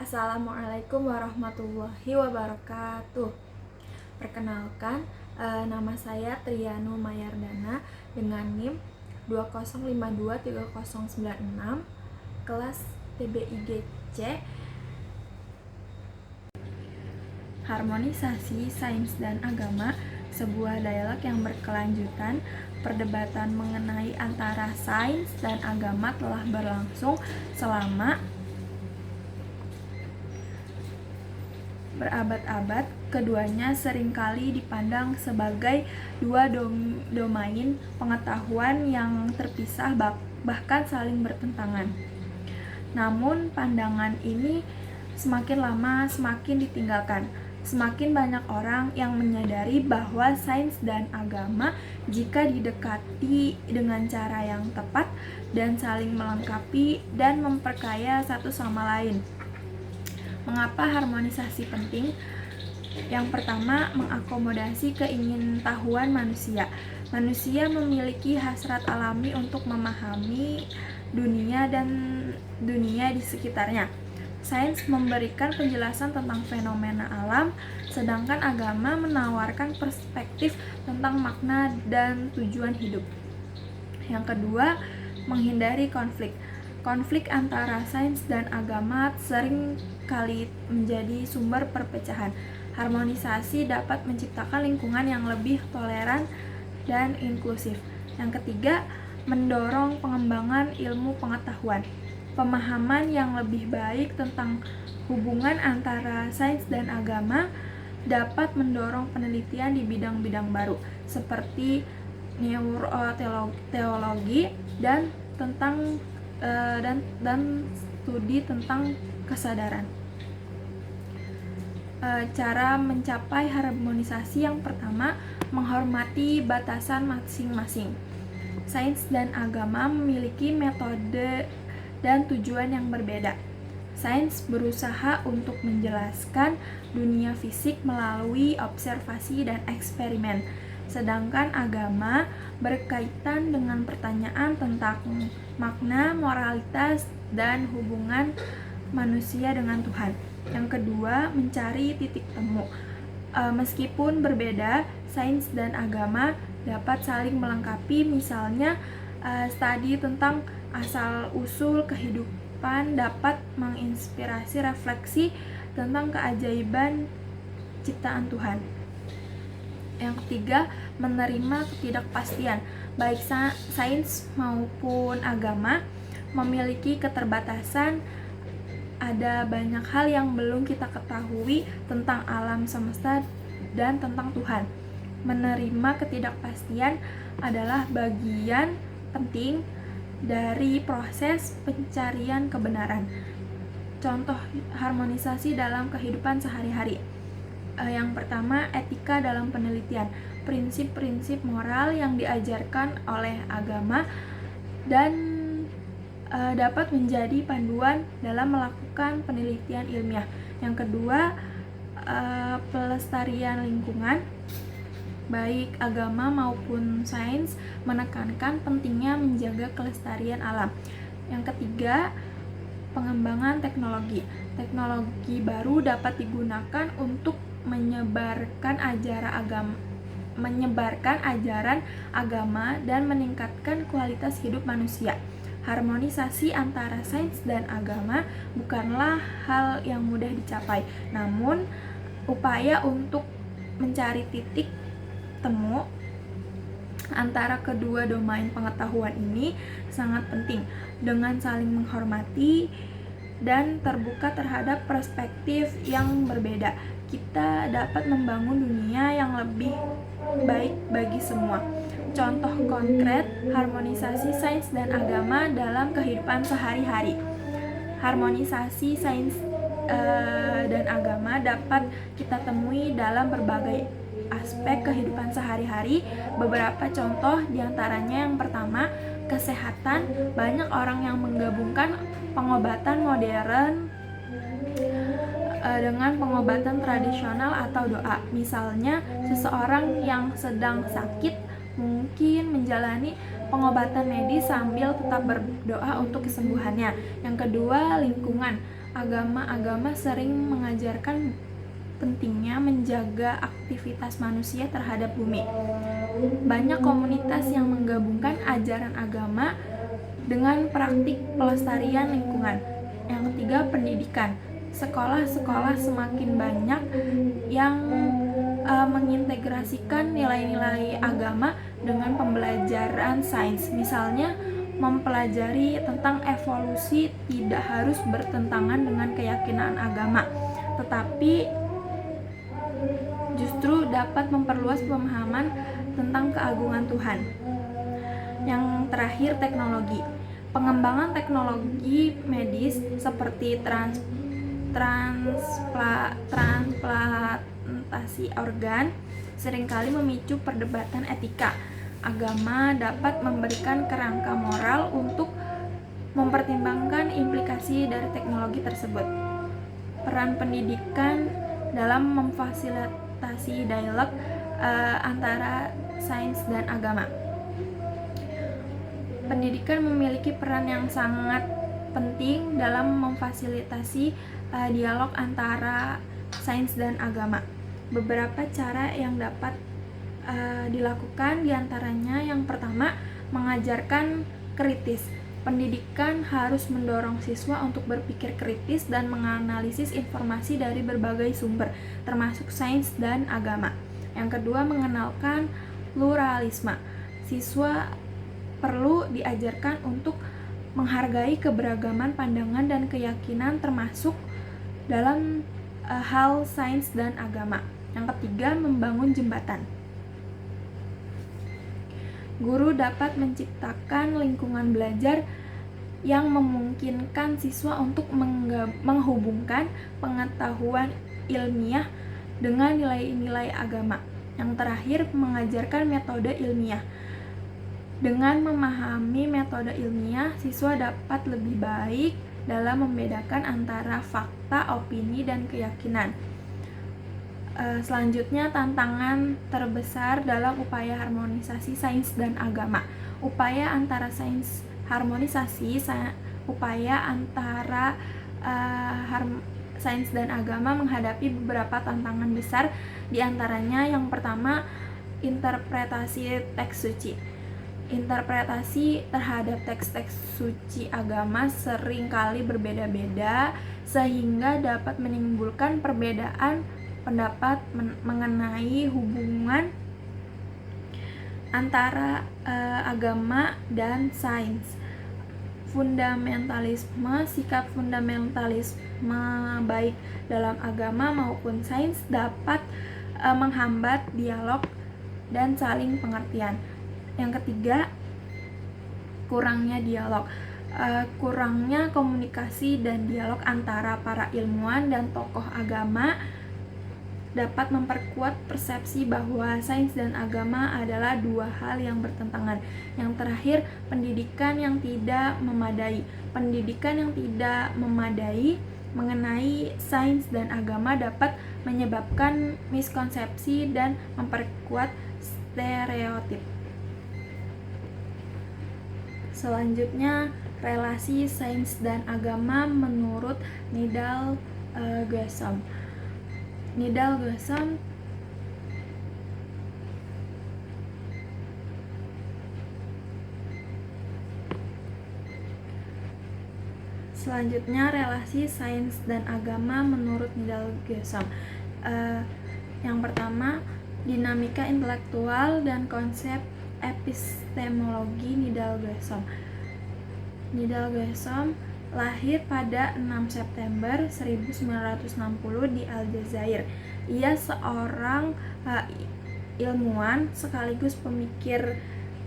Assalamualaikum warahmatullahi wabarakatuh. Perkenalkan, nama saya Triano Mayardana dengan NIM 2052396, kelas TBIGC. Harmonisasi Sains dan Agama, sebuah dialog yang berkelanjutan. Perdebatan mengenai antara sains dan agama telah berlangsung selama berabad-abad. Keduanya seringkali dipandang sebagai dua domain pengetahuan yang terpisah, bahkan saling bertentangan. Namun pandangan ini semakin lama semakin ditinggalkan. Semakin banyak orang yang menyadari bahwa sains dan agama, jika didekati dengan cara yang tepat dan saling melengkapi dan memperkaya satu sama lain. Mengapa harmonisasi penting? Yang pertama, mengakomodasi keingintahuan manusia. Manusia memiliki hasrat alami untuk memahami dunia dan dunia di sekitarnya. Sains memberikan penjelasan tentang fenomena alam, sedangkan agama menawarkan perspektif tentang makna dan tujuan hidup. Yang kedua, menghindari konflik. Konflik antara sains dan agama sering kali menjadi sumber perpecahan. Harmonisasi dapat menciptakan lingkungan yang lebih toleran dan inklusif. Yang ketiga, mendorong pengembangan ilmu pengetahuan. Pemahaman yang lebih baik tentang hubungan antara sains dan agama dapat mendorong penelitian di bidang-bidang baru seperti neuroteologi dan studi tentang kesadaran. Cara mencapai harmonisasi yang pertama, menghormati batasan masing-masing. Sains dan agama memiliki metode dan tujuan yang berbeda. Sains berusaha untuk menjelaskan dunia fisik melalui observasi dan eksperimen, sedangkan agama berkaitan dengan pertanyaan tentang makna, moralitas, dan hubungan manusia dengan Tuhan. Yang kedua, mencari titik temu. Meskipun berbeda, sains dan agama dapat saling melengkapi. Misalnya, studi tentang asal-usul kehidupan dapat menginspirasi refleksi tentang keajaiban ciptaan Tuhan. Yang ketiga, menerima ketidakpastian. Baik sains maupun agama memiliki keterbatasan. Ada banyak hal yang belum kita ketahui tentang alam semesta dan tentang Tuhan. Menerima ketidakpastian adalah bagian penting dari proses pencarian kebenaran. Contoh harmonisasi dalam kehidupan sehari-hari. Yang pertama, etika dalam penelitian. Prinsip-prinsip moral yang diajarkan oleh agama dan dapat menjadi panduan dalam melakukan penelitian ilmiah. Yang kedua, pelestarian lingkungan. Baik agama maupun sains menekankan pentingnya menjaga kelestarian alam. Yang ketiga, pengembangan teknologi. Teknologi baru dapat digunakan untuk menyebarkan ajaran agama dan meningkatkan kualitas hidup manusia. Harmonisasi antara sains dan agama bukanlah hal yang mudah dicapai, namun upaya untuk mencari titik temu antara kedua domain pengetahuan ini sangat penting. Dengan saling menghormati dan terbuka terhadap perspektif yang berbeda, kita dapat membangun dunia yang lebih baik bagi semua. Contoh konkret harmonisasi sains dan agama dalam kehidupan sehari-hari. Harmonisasi sains dan agama dapat kita temui dalam berbagai aspek kehidupan sehari-hari. Beberapa contoh diantaranya, yang pertama, kesehatan. Banyak orang yang menggabungkan pengobatan modern dengan pengobatan tradisional atau doa. Misalnya, seseorang yang sedang sakit mungkin menjalani pengobatan medis sambil tetap berdoa untuk kesembuhannya. Yang kedua, lingkungan. agama-agama sering mengajarkan pentingnya menjaga aktivitas manusia terhadap bumi. Banyak komunitas yang menggabungkan ajaran agama dengan praktik pelestarian lingkungan. Yang ketiga, pendidikan. Sekolah-sekolah semakin banyak yang mengintegrasikan nilai-nilai agama dengan pembelajaran sains. Misalnya, mempelajari tentang evolusi tidak harus bertentangan dengan keyakinan agama, tetapi justru dapat memperluas pemahaman tentang keagungan Tuhan. Yang terakhir, teknologi. Pengembangan teknologi medis seperti transplantasi organ seringkali memicu perdebatan etika. Agama dapat memberikan kerangka moral untuk mempertimbangkan implikasi dari teknologi tersebut. Peran pendidikan dalam memfasilitasi dialog antara sains dan agama. Pendidikan memiliki peran yang sangat penting dalam memfasilitasi dialog antara sains dan agama. Beberapa cara yang dapat dilakukan diantaranya, yang pertama, mengajarkan kritis. Pendidikan harus mendorong siswa untuk berpikir kritis dan menganalisis informasi dari berbagai sumber, termasuk sains dan agama. Yang kedua, mengenalkan pluralisme. Siswa perlu diajarkan untuk menghargai keberagaman pandangan dan keyakinan, termasuk dalam hal sains dan agama. Yang ketiga, membangun jembatan. Guru dapat menciptakan lingkungan belajar yang memungkinkan siswa untuk menghubungkan pengetahuan ilmiah dengan nilai-nilai agama. Yang terakhir, mengajarkan metode ilmiah. Dengan memahami metode ilmiah, siswa dapat lebih baik dalam membedakan antara fakta, opini, dan keyakinan. Selanjutnya, tantangan terbesar dalam upaya harmonisasi sains dan agama. Upaya antara sains harmonisasi, upaya antara sains dan agama menghadapi beberapa tantangan besar, diantaranya yang pertama, interpretasi teks suci. Interpretasi terhadap teks-teks suci agama seringkali berbeda-beda, sehingga dapat menimbulkan perbedaan pendapat mengenai hubungan antara agama dan sains. Fundamentalisme. Sikap fundamentalisme baik dalam agama maupun sains dapat menghambat dialog dan saling pengertian. Yang ketiga, kurangnya dialog. Kurangnya komunikasi dan dialog antara para ilmuwan dan tokoh agama dapat memperkuat persepsi bahwa sains dan agama adalah dua hal yang bertentangan. Yang terakhir, pendidikan yang tidak memadai. Pendidikan yang tidak memadai mengenai sains dan agama dapat menyebabkan miskonsepsi dan memperkuat stereotip. Selanjutnya, relasi sains dan agama menurut Nidal Guessoum. Nidal Guessoum Selanjutnya, relasi sains dan agama menurut Nidal Guessoum. Yang pertama, dinamika intelektual dan konsep epistemologi Nidal Guessoum. Nidal Guessoum lahir pada 6 September 1960 di Aljazair. Ia seorang ilmuwan sekaligus pemikir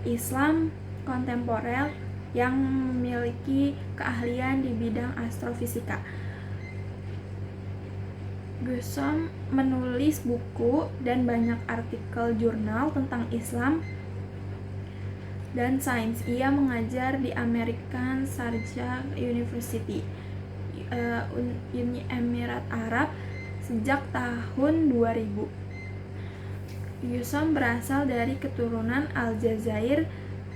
Islam kontemporer yang memiliki keahlian di bidang astrofisika. Guessoum menulis buku dan banyak artikel jurnal tentang Islam dan sains. Ia mengajar di American Sharjah University, Uni Emirat Arab sejak tahun 2000. Guessoum berasal dari keturunan Aljazair.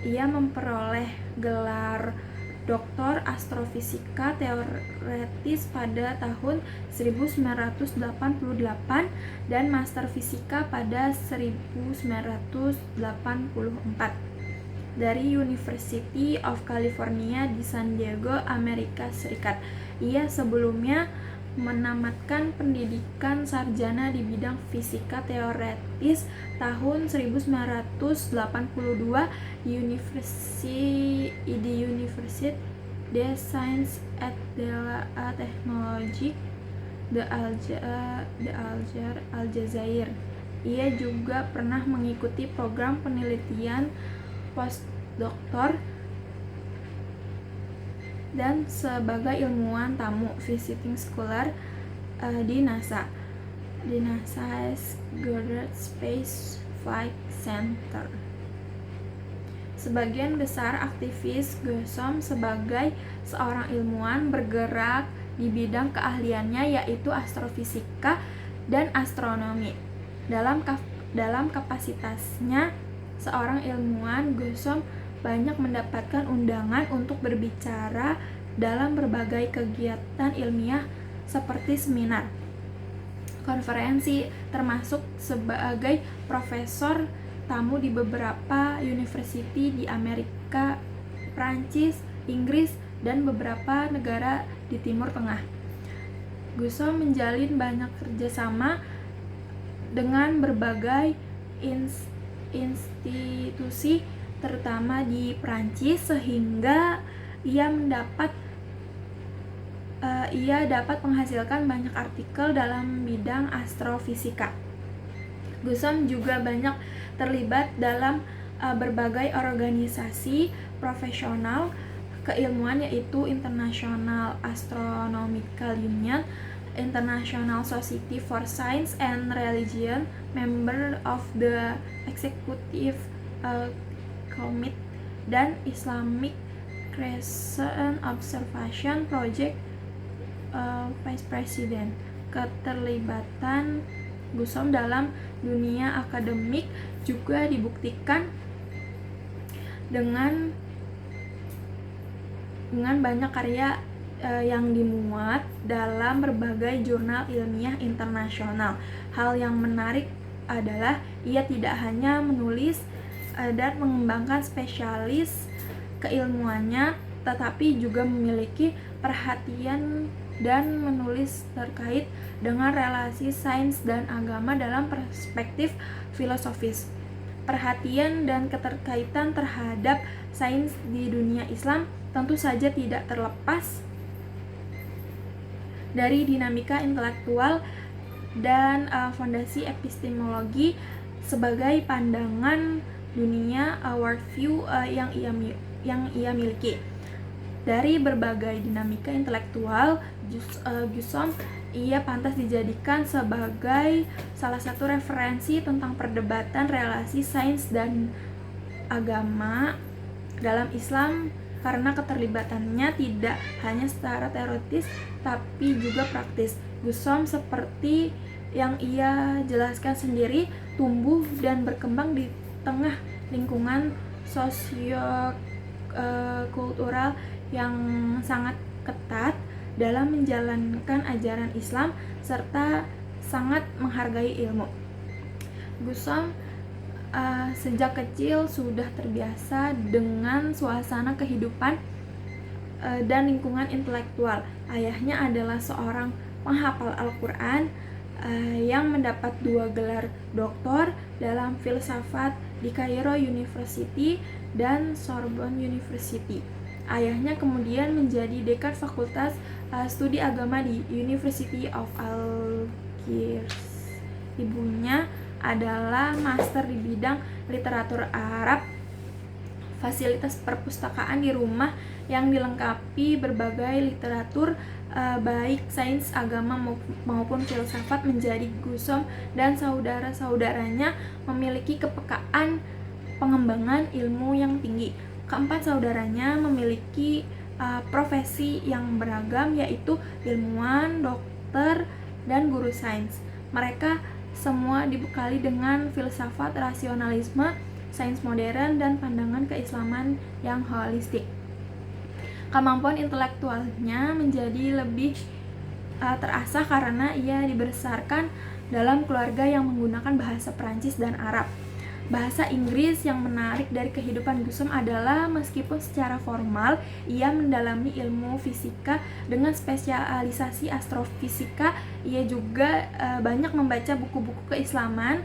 Ia memperoleh gelar doktor astrofisika teoretis pada tahun 1988 dan master fisika pada 1984 dari University of California di San Diego, Amerika Serikat. Ia sebelumnya menamatkan pendidikan sarjana di bidang fisika teoretis tahun 1982 di Université des Sciences et de la Technologie de Aljazair. Ia juga pernah mengikuti program penelitian postdoktor dan sebagai ilmuwan tamu visiting scholar di NASA Goddard Space Flight Center. Sebagian besar aktivis Grissom sebagai seorang ilmuwan bergerak di bidang keahliannya yaitu astrofisika dan astronomi. Dalam kapasitasnya seorang ilmuwan, Grissom banyak mendapatkan undangan untuk berbicara dalam berbagai kegiatan ilmiah seperti seminar, konferensi, termasuk sebagai profesor tamu di beberapa university di Amerika, Prancis, Inggris, dan beberapa negara di Timur Tengah. Grissom menjalin banyak kerjasama dengan berbagai institusi terutama di Prancis sehingga ia dapat menghasilkan banyak artikel dalam bidang astrofisika. Grissom juga banyak terlibat dalam berbagai organisasi profesional keilmuan yaitu International Astronomical Union, International Society for Science and Religion, member of the Executive Committee, dan Islamic Crescent Observation Project Vice President. Keterlibatan Grissom dalam dunia akademik juga dibuktikan dengan banyak karya yang dimuat dalam berbagai jurnal ilmiah internasional. Hal yang menarik adalah ia tidak hanya menulis dan mengembangkan spesialis keilmuannya, tetapi juga memiliki perhatian dan menulis terkait dengan relasi sains dan agama dalam perspektif filosofis. Perhatian dan keterkaitan terhadap sains di dunia Islam tentu saja tidak terlepas dari dinamika intelektual dan fondasi epistemologi sebagai pandangan dunia, worldview yang ia miliki. Dari berbagai dinamika intelektual, Grissom ia pantas dijadikan sebagai salah satu referensi tentang perdebatan relasi sains dan agama dalam Islam karena keterlibatannya tidak hanya secara teoritis tapi juga praktis. Grissom seperti yang ia jelaskan sendiri tumbuh dan berkembang di tengah lingkungan sosio-kultural yang sangat ketat dalam menjalankan ajaran Islam serta sangat menghargai ilmu. Grissom sejak kecil sudah terbiasa dengan suasana kehidupan dan lingkungan intelektual. Ayahnya adalah seorang penghafal Al-Quran yang mendapat 2 gelar doktor dalam filsafat di Cairo University dan Sorbonne University. Ayahnya kemudian menjadi dekan Fakultas Studi Agama di University of Algiers. Ibunya adalah master di bidang literatur Arab. Fasilitas perpustakaan di rumah yang dilengkapi berbagai literatur baik sains, agama maupun filsafat menjadi Grissom dan saudara-saudaranya memiliki kepekaan pengembangan ilmu yang tinggi. Keempat saudaranya memiliki profesi yang beragam yaitu ilmuwan, dokter, dan guru sains. Mereka semua dibekali dengan filsafat rasionalisme, sains modern, dan pandangan keislaman yang holistik. Kemampuan intelektualnya menjadi lebih terasah karena ia dibesarkan dalam keluarga yang menggunakan bahasa Prancis dan Arab. Bahasa Inggris yang menarik dari kehidupan Gusum adalah meskipun secara formal ia mendalami ilmu fisika dengan spesialisasi astrofisika, ia juga banyak membaca buku-buku keislaman.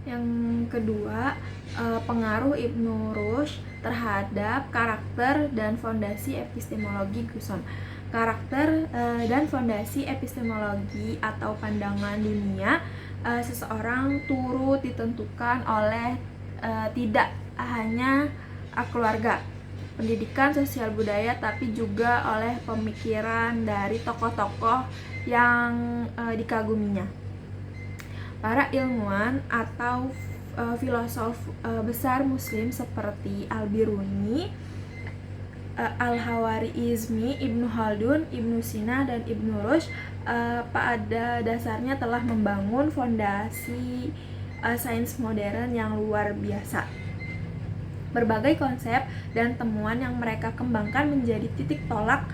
Yang kedua, pengaruh Ibnu Rushd terhadap karakter dan fondasi epistemologi Gusum. Karakter dan fondasi epistemologi atau pandangan dunia seseorang turut ditentukan oleh tidak hanya keluarga, pendidikan, sosial budaya, tapi juga oleh pemikiran dari tokoh-tokoh yang dikaguminya. Para ilmuwan atau filosof besar muslim seperti Al-Biruni, Al-Hawarizmi, Ibnu Khaldun, Ibnu Sina, dan Ibnu Rushd pada dasarnya telah membangun fondasi sains modern yang luar biasa. Berbagai konsep dan temuan yang mereka kembangkan menjadi titik tolak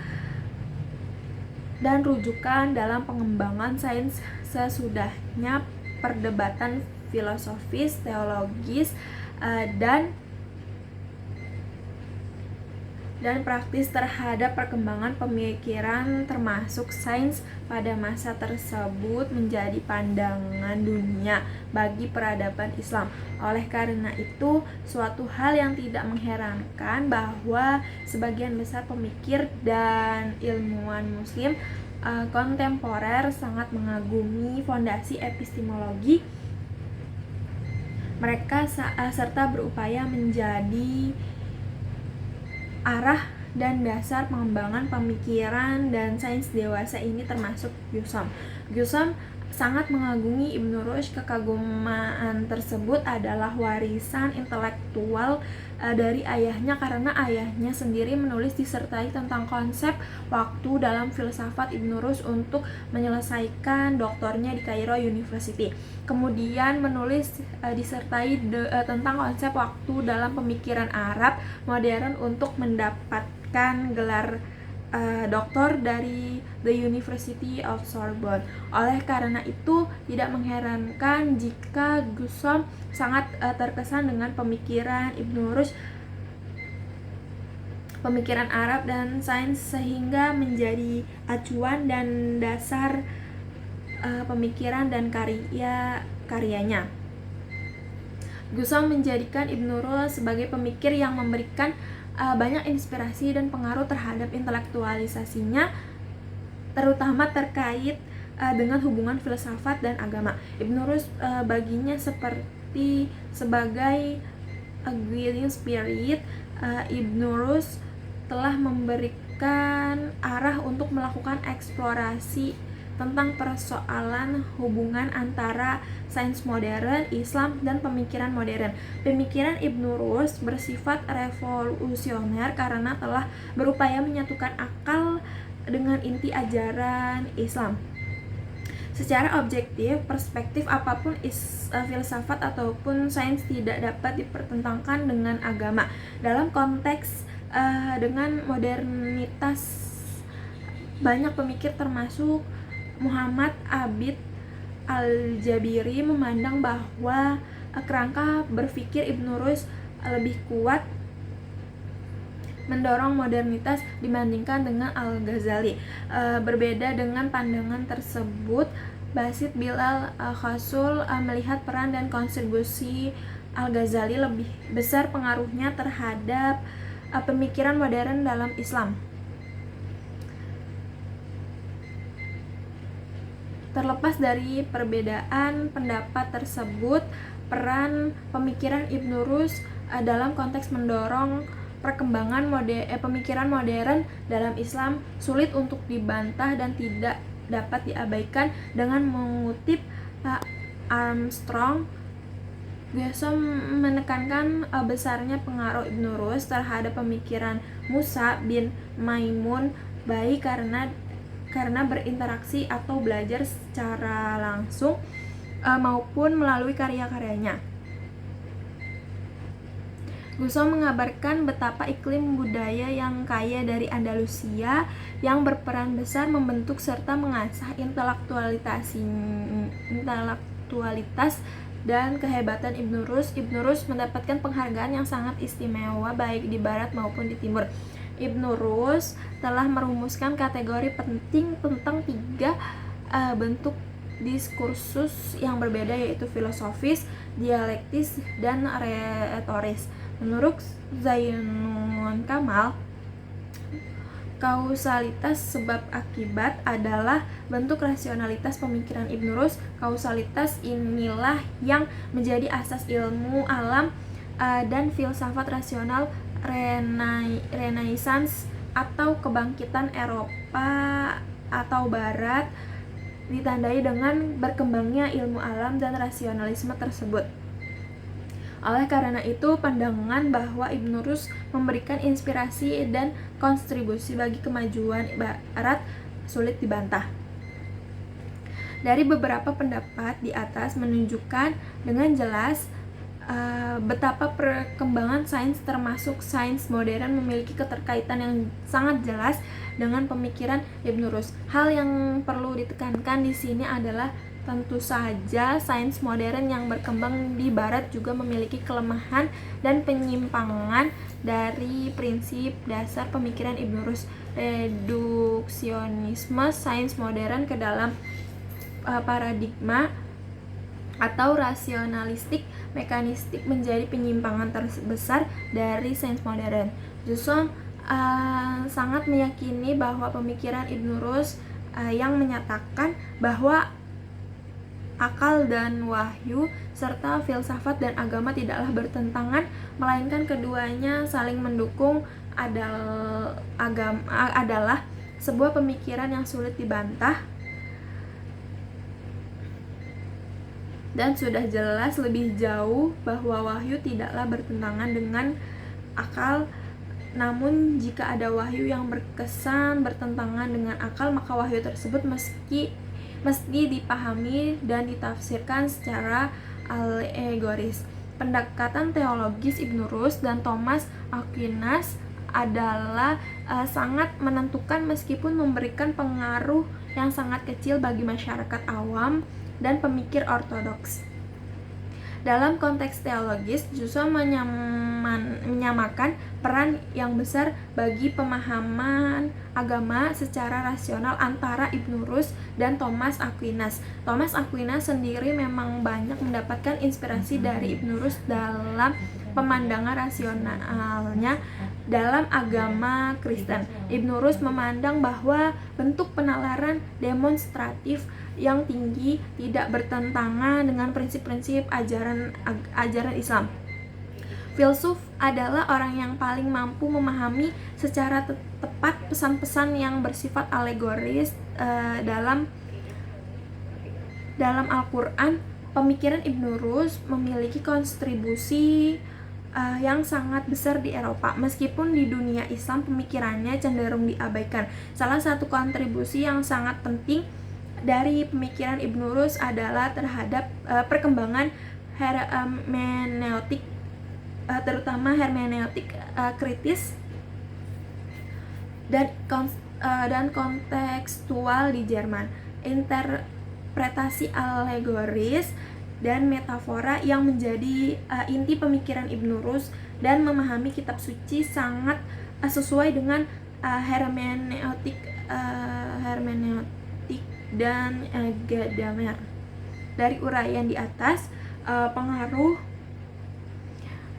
dan rujukan dalam pengembangan sains sesudahnya perdebatan filosofis, teologis, dan praktis terhadap perkembangan pemikiran termasuk sains pada masa tersebut menjadi pandangan dunia bagi peradaban Islam. Oleh karena itu, suatu hal yang tidak mengherankan bahwa sebagian besar pemikir dan ilmuwan muslim kontemporer sangat mengagumi fondasi epistemologi mereka serta berupaya menjadi arah dan dasar pengembangan pemikiran dan sains dewasa ini termasuk Gusum. Gusum sangat mengagumi Ibnu Rushd. Kekaguman tersebut adalah warisan intelektual dari ayahnya karena ayahnya sendiri menulis disertai tentang konsep waktu dalam filsafat Ibnu Rushd untuk menyelesaikan doktornya di Cairo University. Kemudian menulis disertai tentang konsep waktu dalam pemikiran Arab modern untuk mendapatkan gelar doktor dari The University of Sorbonne. Oleh karena itu, tidak mengherankan jika Gusum sangat terkesan dengan pemikiran Ibnu Rushd, pemikiran Arab dan sains sehingga menjadi acuan dan dasar pemikiran dan karyanya. Gusum menjadikan Ibnu Rushd sebagai pemikir yang memberikan banyak inspirasi dan pengaruh terhadap intelektualisasinya, terutama terkait dengan hubungan filsafat dan agama. Ibnu Rushd baginya sebagai a guiding spirit. Ibnu Rushd telah memberikan arah untuk melakukan eksplorasi tentang persoalan hubungan antara sains modern, Islam, dan pemikiran modern. Pemikiran Ibnu Rushd bersifat revolusioner karena telah berupaya menyatukan akal dengan inti ajaran Islam. Secara objektif, perspektif apapun filsafat ataupun sains tidak dapat dipertentangkan dengan agama. Dalam konteks dengan modernitas, banyak pemikir termasuk Muhammad Abid Al-Jabiri memandang bahwa kerangka berpikir Ibnu Rushd lebih kuat mendorong modernitas dibandingkan dengan Al-Ghazali. Berbeda dengan pandangan tersebut, Basit Bilal Khasul melihat peran dan kontribusi Al-Ghazali lebih besar pengaruhnya terhadap pemikiran modern dalam Islam. Terlepas dari perbedaan pendapat tersebut, peran pemikiran Ibnu Rushd dalam konteks mendorong perkembangan pemikiran modern dalam Islam sulit untuk dibantah dan tidak dapat diabaikan. Dengan mengutip Armstrong, Gusum menekankan besarnya pengaruh Ibnu Rushd terhadap pemikiran Musa bin Maimun baik karena berinteraksi atau belajar secara langsung maupun melalui karya-karyanya. Guso mengabarkan betapa iklim budaya yang kaya dari Andalusia yang berperan besar membentuk serta mengasah intelektualitas dan kehebatan Ibnu Rus. Ibnu Rus mendapatkan penghargaan yang sangat istimewa baik di barat maupun di timur. Ibnu Rus telah merumuskan kategori penting tentang 3 bentuk diskursus yang berbeda, yaitu filosofis, dialektis, dan retoris. Menurut Zainuddin Kamal, kausalitas sebab akibat adalah bentuk rasionalitas pemikiran Ibnu Rus. Kausalitas inilah yang menjadi asas ilmu alam dan filsafat rasional Renaissance atau kebangkitan Eropa atau Barat, ditandai dengan berkembangnya ilmu alam dan rasionalisme tersebut. Oleh karena itu, pandangan bahwa Ibnu Rus memberikan inspirasi dan kontribusi bagi kemajuan Barat sulit dibantah. Dari beberapa pendapat di atas menunjukkan dengan jelas betapa perkembangan sains termasuk sains modern memiliki keterkaitan yang sangat jelas dengan pemikiran Ibnu Rus. Hal yang perlu ditekankan di sini adalah tentu saja sains modern yang berkembang di barat juga memiliki kelemahan dan penyimpangan dari prinsip dasar pemikiran Ibnu Rus. Reduksionisme sains modern ke dalam paradigma atau rasionalistik mekanistik menjadi penyimpangan terbesar dari sains modern. Jusong sangat meyakini bahwa pemikiran Ibnu Rus yang menyatakan bahwa akal dan wahyu serta filsafat dan agama tidaklah bertentangan, melainkan keduanya saling mendukung, adalah sebuah pemikiran yang sulit dibantah dan sudah jelas lebih jauh bahwa wahyu tidaklah bertentangan dengan akal. Namun jika ada wahyu yang berkesan bertentangan dengan akal, maka wahyu tersebut mesti dipahami dan ditafsirkan secara alegoris. Pendekatan teologis Ibnu Rus dan Thomas Aquinas adalah sangat menentukan meskipun memberikan pengaruh yang sangat kecil bagi masyarakat awam dan pemikir ortodoks. Dalam konteks teologis, Jusong menyamakan peran yang besar bagi pemahaman agama secara rasional antara Ibnu Rus dan Thomas Aquinas. Thomas Aquinas sendiri memang banyak mendapatkan inspirasi dari Ibnu Rus dalam pemandangan rasionalnya dalam agama Kristen. Ibnu Rus memandang bahwa bentuk penalaran demonstratif yang tinggi tidak bertentangan dengan prinsip-prinsip ajaran Islam. Filsuf adalah orang yang paling mampu memahami secara tepat pesan-pesan yang bersifat alegoris dalam Al-Quran. Pemikiran Ibnu Rus memiliki kontribusi yang sangat besar di Eropa. Meskipun di dunia Islam pemikirannya cenderung diabaikan. Salah satu kontribusi yang sangat penting dari pemikiran Ibnu Rus adalah terhadap perkembangan hermeneutik, terutama hermeneutik kritis dan kontekstual di Jerman. Interpretasi alegoris dan metafora yang menjadi inti pemikiran Ibnu Rus dan memahami kitab suci sangat sesuai dengan hermeneutik dan Gadamer. Dari uraian di atas,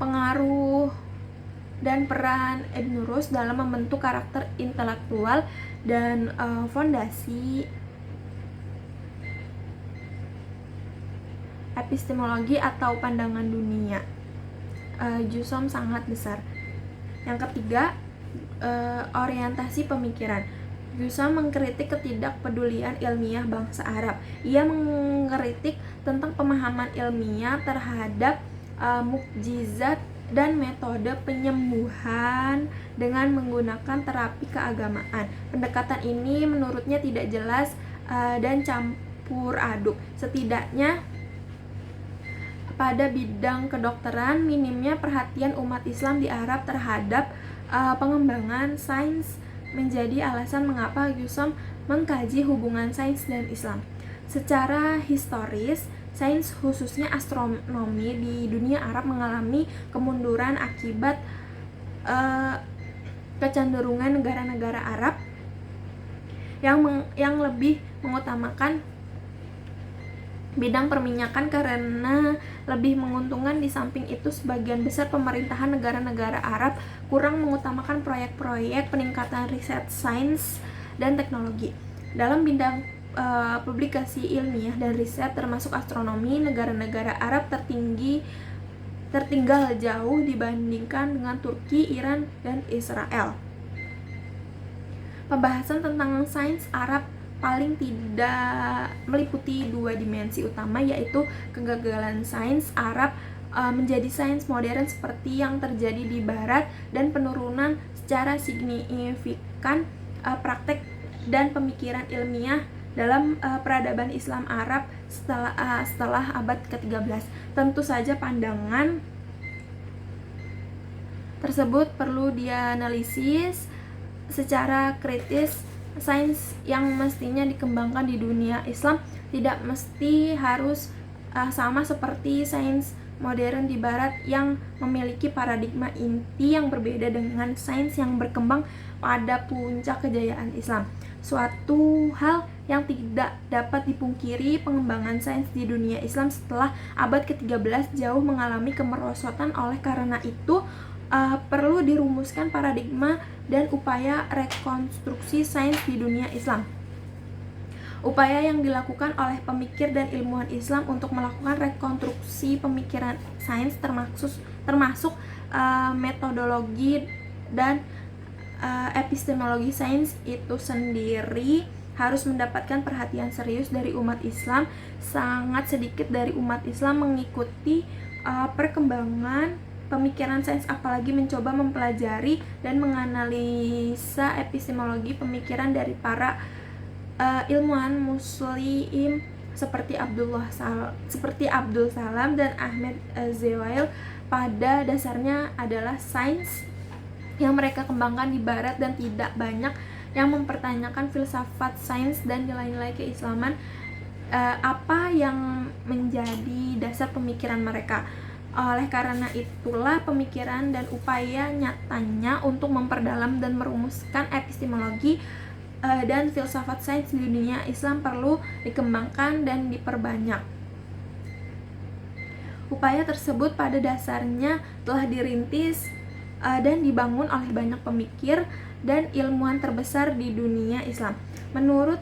pengaruh dan peran Ibnu Rus dalam membentuk karakter intelektual dan fondasi epistemologi atau pandangan dunia Jusong sangat besar. Yang ketiga, orientasi pemikiran. Jusong mengkritik ketidakpedulian ilmiah bangsa Arab. Ia mengkritik tentang pemahaman ilmiah terhadap mukjizat dan metode penyembuhan dengan menggunakan terapi keagamaan. Pendekatan ini menurutnya tidak jelas dan campur aduk. Setidaknya pada bidang kedokteran, minimnya perhatian umat Islam di Arab terhadap pengembangan sains menjadi alasan mengapa Yusuf mengkaji hubungan sains dan Islam. Secara historis, sains khususnya astronomi di dunia Arab mengalami kemunduran akibat kecenderungan negara-negara Arab yang lebih mengutamakan bidang perminyakan karena lebih menguntungkan. Di samping itu, sebagian besar pemerintahan negara-negara Arab kurang mengutamakan proyek-proyek peningkatan riset sains dan teknologi. Dalam bidang publikasi ilmiah dan riset termasuk astronomi, negara-negara Arab tertinggal jauh dibandingkan dengan Turki, Iran, dan Israel. Pembahasan tentang sains Arab paling tidak meliputi dua dimensi utama, yaitu kegagalan sains Arab menjadi sains modern seperti yang terjadi di Barat dan penurunan secara signifikan praktek dan pemikiran ilmiah dalam peradaban Islam Arab setelah abad ke-13. Tentu saja pandangan tersebut perlu dianalisis secara kritis. Sains yang mestinya dikembangkan di dunia Islam tidak mesti harus sama seperti sains modern di Barat yang memiliki paradigma inti yang berbeda dengan sains yang berkembang pada puncak kejayaan Islam. Suatu hal yang tidak dapat dipungkiri, pengembangan sains di dunia Islam setelah abad ke-13 jauh mengalami kemerosotan. Oleh karena itu, perlu dirumuskan paradigma dan upaya rekonstruksi sains di dunia Islam. Upaya yang dilakukan oleh pemikir dan ilmuwan Islam untuk melakukan rekonstruksi pemikiran sains termasuk metodologi dan epistemologi sains itu sendiri harus mendapatkan perhatian serius dari umat Islam. Sangat sedikit dari umat Islam mengikuti perkembangan pemikiran sains, apalagi mencoba mempelajari dan menganalisa epistemologi pemikiran dari para ilmuwan muslim seperti Abdul Salam dan Ahmed Zewail. Pada dasarnya adalah sains yang mereka kembangkan di Barat dan tidak banyak yang mempertanyakan filsafat sains dan nilai-nilai keislaman apa yang menjadi dasar pemikiran mereka. Oleh karena itulah pemikiran dan upaya nyatanya untuk memperdalam dan merumuskan epistemologi dan filsafat sains di dunia Islam perlu dikembangkan dan diperbanyak. Upaya tersebut pada dasarnya telah dirintis dan dibangun oleh banyak pemikir dan ilmuwan terbesar di dunia Islam. Menurut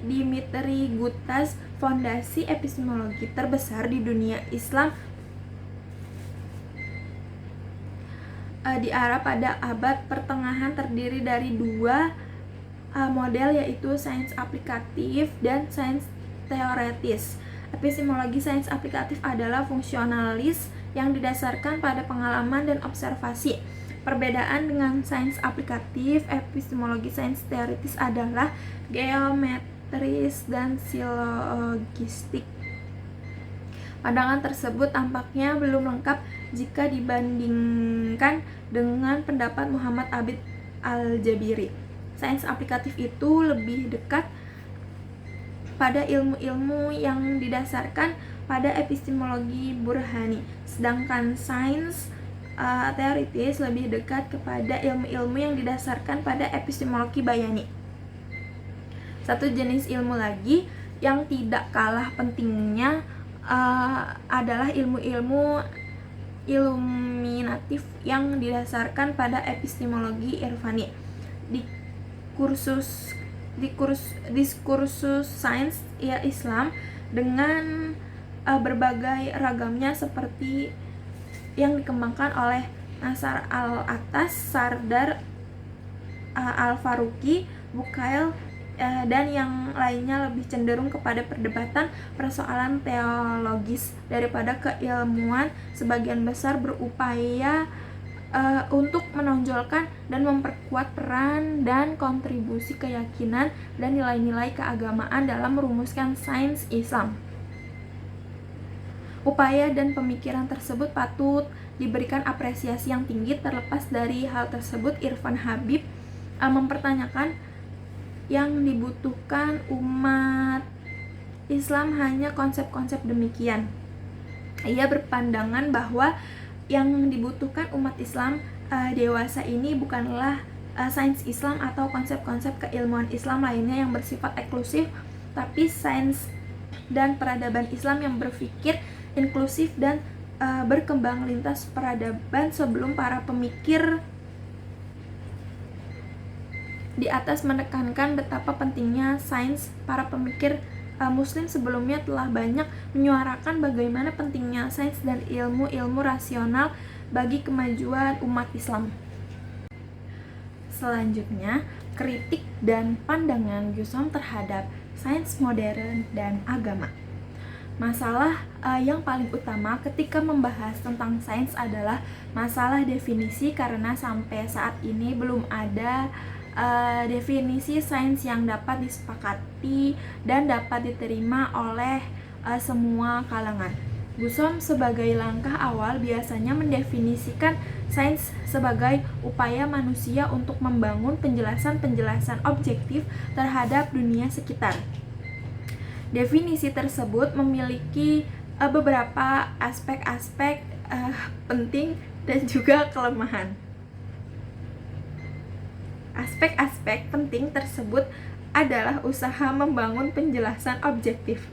Dimitri Gutas, fondasi epistemologi terbesar di dunia Islam di Arab pada abad pertengahan terdiri dari dua model, yaitu sains aplikatif dan sains teoretis. Epistemologi sains aplikatif adalah fungsionalis yang didasarkan pada pengalaman dan observasi. Perbedaan dengan sains aplikatif, epistemologi sains teoritis adalah geometris dan silogistik. Pandangan tersebut tampaknya belum lengkap jika dibandingkan dengan pendapat Muhammad Abid Al-Jabiri. Sains aplikatif itu lebih dekat pada ilmu-ilmu yang didasarkan pada epistemologi burhani, sedangkan sains teoritis lebih dekat kepada ilmu-ilmu yang didasarkan pada epistemologi bayani. Satu jenis ilmu lagi yang tidak kalah pentingnya adalah ilmu-ilmu iluminatif yang didasarkan pada epistemologi irfani. Diskursus sains ya Islam dengan berbagai ragamnya seperti yang dikembangkan oleh Nasar Al-Attas, Sardar Al-Faruqi, Bukail, dan yang lainnya lebih cenderung kepada perdebatan persoalan teologis daripada keilmuan. Sebagian besar berupaya untuk menonjolkan dan memperkuat peran dan kontribusi keyakinan dan nilai-nilai keagamaan dalam merumuskan sains Islam. Upaya dan pemikiran tersebut patut diberikan apresiasi yang tinggi. Terlepas dari hal tersebut, Irfan Habib mempertanyakan yang dibutuhkan umat Islam hanya konsep-konsep demikian. Ia berpandangan bahwa yang dibutuhkan umat Islam dewasa ini bukanlah sains Islam atau konsep-konsep keilmuan Islam lainnya yang bersifat eksklusif, tapi sains dan peradaban Islam yang berpikir inklusif dan berkembang lintas peradaban. Sebelum para pemikir di atas menekankan betapa pentingnya sains, para pemikir Muslim sebelumnya telah banyak menyuarakan bagaimana pentingnya sains dan ilmu-ilmu rasional bagi kemajuan umat Islam. Selanjutnya, kritik dan pandangan Guzom terhadap sains modern dan agama. Masalah yang paling utama ketika membahas tentang sains adalah masalah definisi, karena sampai saat ini belum ada definisi sains yang dapat disepakati dan dapat diterima oleh semua kalangan. Guzom sebagai langkah awal biasanya mendefinisikan sains sebagai upaya manusia untuk membangun penjelasan-penjelasan objektif terhadap dunia sekitar. Definisi tersebut memiliki beberapa aspek-aspek penting dan juga kelemahan. Aspek-aspek penting tersebut adalah usaha membangun penjelasan objektif,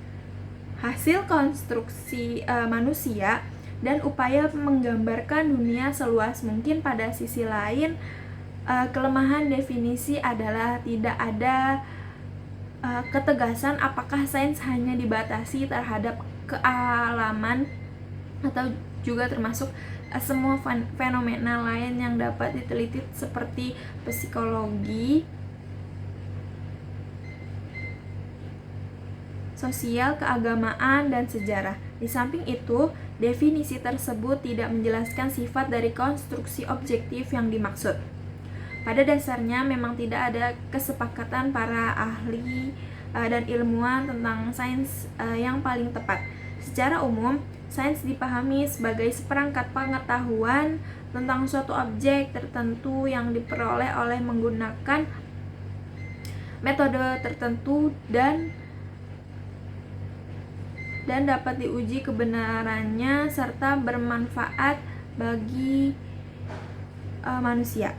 hasil konstruksi manusia, dan upaya menggambarkan dunia seluas mungkin. Pada sisi lain, kelemahan definisi adalah tidak ada ketegasan apakah sains hanya dibatasi terhadap kealaman atau juga termasuk semua fenomena lain yang dapat diteliti seperti psikologi, sosial, keagamaan, dan sejarah. Di samping itu, definisi tersebut tidak menjelaskan sifat dari konstruksi objektif yang dimaksud. Pada dasarnya memang tidak ada kesepakatan para ahli dan ilmuwan tentang sains yang paling tepat. Secara umum, sains dipahami sebagai seperangkat pengetahuan tentang suatu objek tertentu yang diperoleh oleh menggunakan metode tertentu dan dapat diuji kebenarannya serta bermanfaat bagi manusia.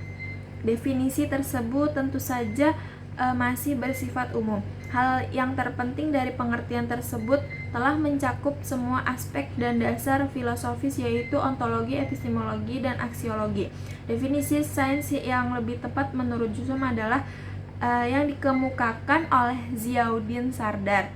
Definisi tersebut tentu saja masih bersifat umum. Hal yang terpenting dari pengertian tersebut telah mencakup semua aspek dan dasar filosofis, yaitu ontologi, epistemologi, dan aksiologi. Definisi sains yang lebih tepat menurut Guzom adalah yang dikemukakan oleh Ziauddin Sardar.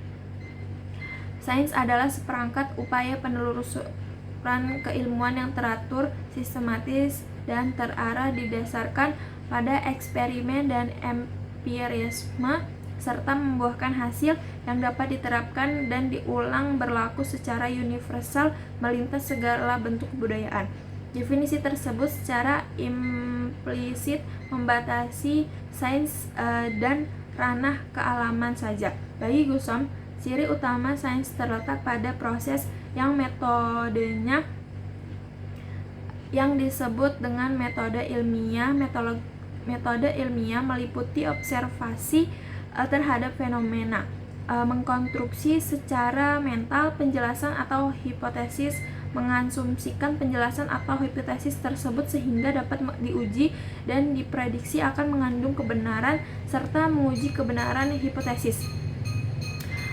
Sains adalah seperangkat upaya penelusuran keilmuan yang teratur, sistematis, dan terarah, didasarkan pada eksperimen dan empirisme, serta membuahkan hasil yang dapat diterapkan dan diulang berlaku secara universal melintas segala bentuk kebudayaan. Definisi tersebut secara implisit membatasi sains dan ranah kealaman saja. Bagi Guzom, ciri utama sains terletak pada proses yang metodenya yang disebut dengan metode ilmiah. Metode ilmiah meliputi observasi terhadap fenomena, mengkonstruksi secara mental penjelasan atau hipotesis, mengasumsikan penjelasan atau hipotesis tersebut sehingga dapat diuji dan diprediksi akan mengandung kebenaran, serta menguji kebenaran hipotesis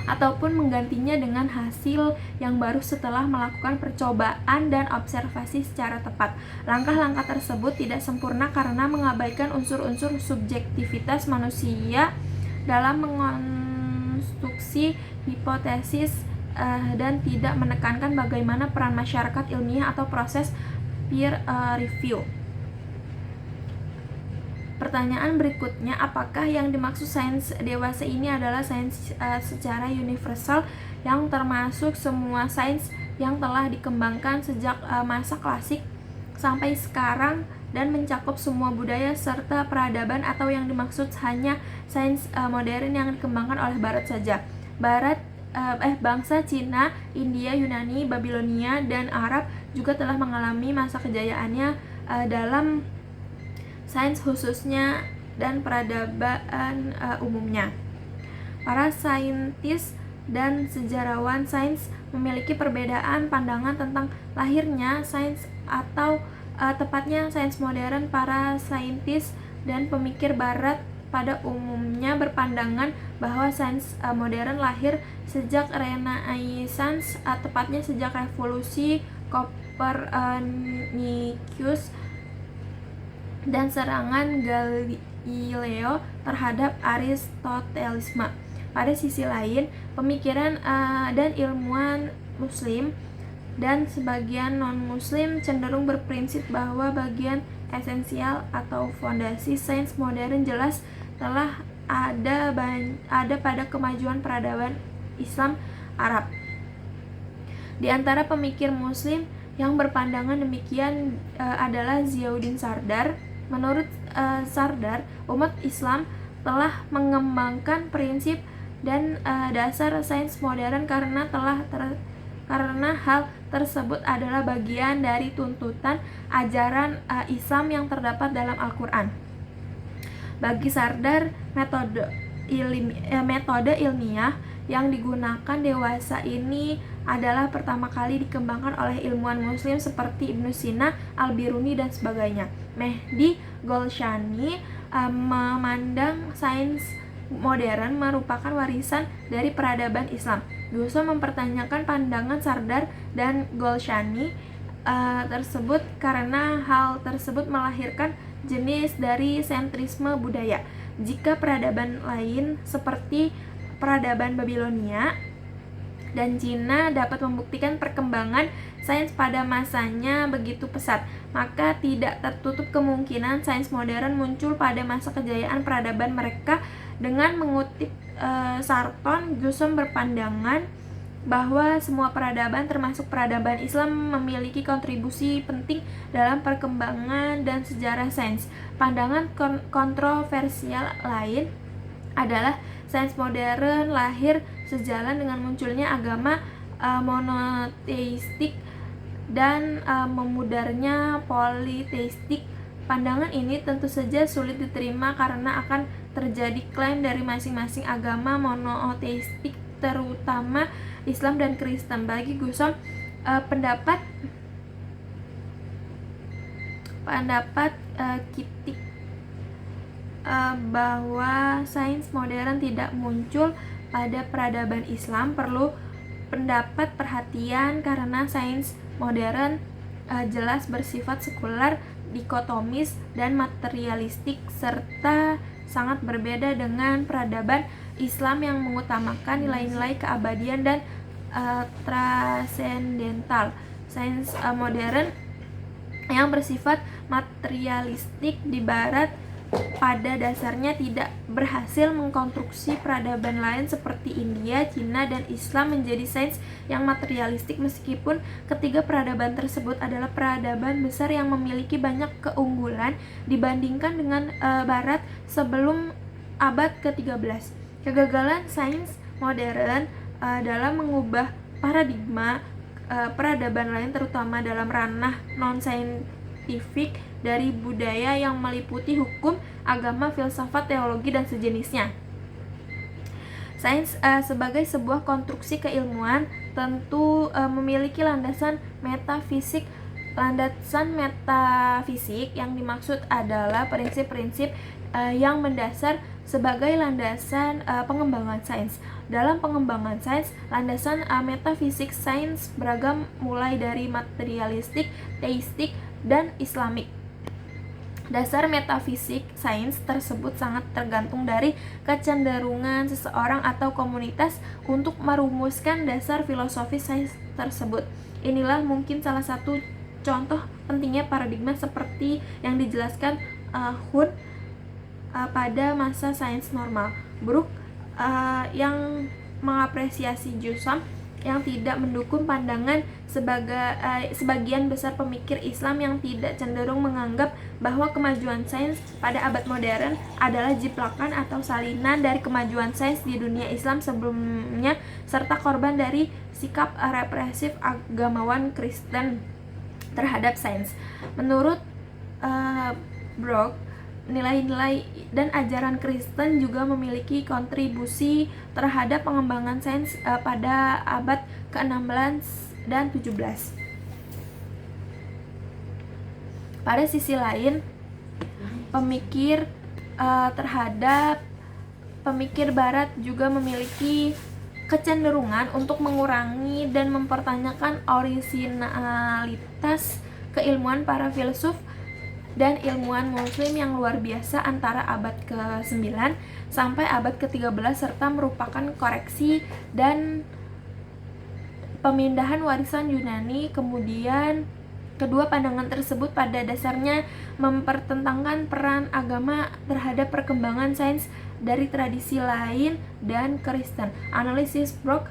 ataupun menggantinya dengan hasil yang baru setelah melakukan percobaan dan observasi secara tepat. Langkah-langkah tersebut tidak sempurna karena mengabaikan unsur-unsur subjektivitas manusia dalam mengonstruksi hipotesis dan tidak menekankan bagaimana peran masyarakat ilmiah atau proses peer review. Pertanyaan berikutnya, apakah yang dimaksud sains dewasa ini adalah sains secara universal yang termasuk semua sains yang telah dikembangkan sejak masa klasik sampai sekarang dan mencakup semua budaya serta peradaban, atau yang dimaksud hanya sains modern yang dikembangkan oleh Barat saja? Barat bangsa Cina, India, Yunani, Babilonia, dan Arab juga telah mengalami masa kejayaannya dalam sains khususnya dan peradaban umumnya. Para saintis dan sejarawan sains memiliki perbedaan pandangan tentang lahirnya sains atau tepatnya sains modern. Para saintis dan pemikir barat pada umumnya berpandangan bahwa sains modern lahir sejak Renaissance, tepatnya sejak revolusi Copernicus dan serangan Galileo terhadap Aristotelisme. Pada sisi lain, pemikiran dan ilmuwan Muslim dan sebagian non-Muslim cenderung berprinsip bahwa bagian esensial atau fondasi sains modern jelas telah ada pada kemajuan peradaban Islam Arab. Di antara pemikir Muslim yang berpandangan demikian adalah Ziauddin Sardar. Menurut Sardar, umat Islam telah mengembangkan prinsip dan dasar sains modern karena hal tersebut adalah bagian dari tuntutan ajaran Islam yang terdapat dalam Al-Quran. Bagi Sardar, metode ilmiah yang digunakan dewasa ini adalah pertama kali dikembangkan oleh ilmuwan Muslim seperti Ibnu Sina, Al-Biruni, dan sebagainya. Mehdi Golshani memandang sains modern merupakan warisan dari peradaban Islam. Gusom mempertanyakan pandangan Sardar dan Golshani tersebut karena hal tersebut melahirkan jenis dari sentrisme budaya. Jika peradaban lain seperti peradaban Babilonia dan Cina dapat membuktikan perkembangan sains pada masanya begitu pesat, maka tidak tertutup kemungkinan sains modern muncul pada masa kejayaan peradaban mereka. Dengan mengutip Sarton, Gusom berpandangan bahwa semua peradaban termasuk peradaban Islam memiliki kontribusi penting dalam perkembangan dan sejarah sains. Pandangan kontroversial lain adalah sains modern lahir sejalan dengan munculnya agama monoteistik dan memudarnya politeistik. Pandangan ini tentu saja sulit diterima karena akan terjadi klaim dari masing-masing agama monoteistik, terutama Islam dan Kristen. Bagi Gusom, pendapat kritik bahwa sains modern tidak muncul pada peradaban Islam perlu pendapat perhatian karena sains modern jelas bersifat sekular, dikotomis, dan materialistik serta sangat berbeda dengan peradaban Islam yang mengutamakan nilai-nilai keabadian dan transendental. Sains modern yang bersifat materialistik di barat pada dasarnya tidak berhasil mengkonstruksi peradaban lain seperti India, Cina, dan Islam menjadi sains yang materialistik, meskipun ketiga peradaban tersebut adalah peradaban besar yang memiliki banyak keunggulan dibandingkan dengan barat sebelum abad ke-13. Kegagalan sains modern dalam mengubah paradigma peradaban lain, terutama dalam ranah non-saintifik, dari budaya yang meliputi hukum, agama, filsafat, teologi, dan sejenisnya. Sains sebagai sebuah konstruksi keilmuan tentu memiliki landasan metafisik. Landasan metafisik yang dimaksud adalah prinsip-prinsip yang mendasar sebagai landasan pengembangan sains. Dalam pengembangan sains, landasan metafisik sains beragam mulai dari materialistik, teistik, dan islamik. Dasar metafisik sains tersebut sangat tergantung dari kecenderungan seseorang atau komunitas untuk merumuskan dasar filosofis sains tersebut. Inilah mungkin salah satu contoh pentingnya paradigma seperti yang dijelaskan Huhn pada masa sains normal. Brooke yang mengapresiasi Gusom yang tidak mendukung pandangan sebagian besar pemikir Islam yang tidak cenderung menganggap bahwa kemajuan sains pada abad modern adalah jiplakan atau salinan dari kemajuan sains di dunia Islam sebelumnya, serta korban dari sikap represif agamawan Kristen terhadap sains. Menurut Brock, nilai-nilai dan ajaran Kristen juga memiliki kontribusi terhadap pengembangan sains pada abad ke-16 dan 17. Pada sisi lain, pemikir Barat juga memiliki kecenderungan untuk mengurangi dan mempertanyakan orisinalitas keilmuan para filsuf dan ilmuwan muslim yang luar biasa antara abad ke-9 sampai abad ke-13, serta merupakan koreksi dan pemindahan warisan Yunani. Kemudian kedua pandangan tersebut pada dasarnya mempertentangkan peran agama terhadap perkembangan sains dari tradisi lain dan Kristen. Analisis Brock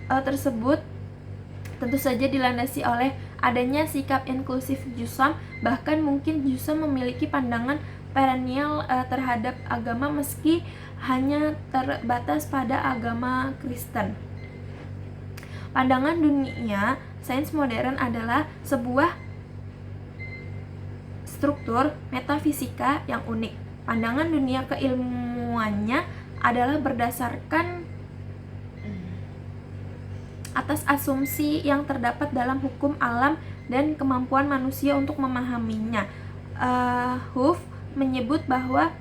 tersebut tentu saja dilandasi oleh adanya sikap inklusif Jusam. Bahkan mungkin Jusam memiliki pandangan perennial terhadap agama meski hanya terbatas pada agama Kristen. Pandangan dunia sains modern adalah sebuah struktur metafisika yang unik. Pandangan dunia keilmuannya adalah berdasarkan atas asumsi yang terdapat dalam hukum alam dan kemampuan manusia untuk memahaminya. Huff menyebut bahwa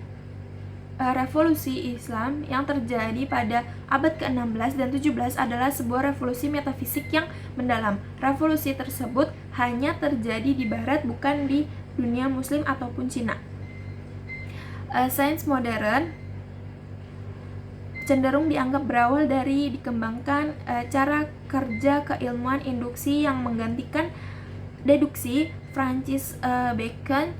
revolusi Islam yang terjadi pada abad ke-16 dan 17 adalah sebuah revolusi metafisik yang mendalam. Revolusi tersebut hanya terjadi di Barat, bukan di dunia Muslim ataupun Cina. Sains modern cenderung dianggap berawal dari dikembangkan cara kerja keilmuan induksi yang menggantikan deduksi. Francis Bacon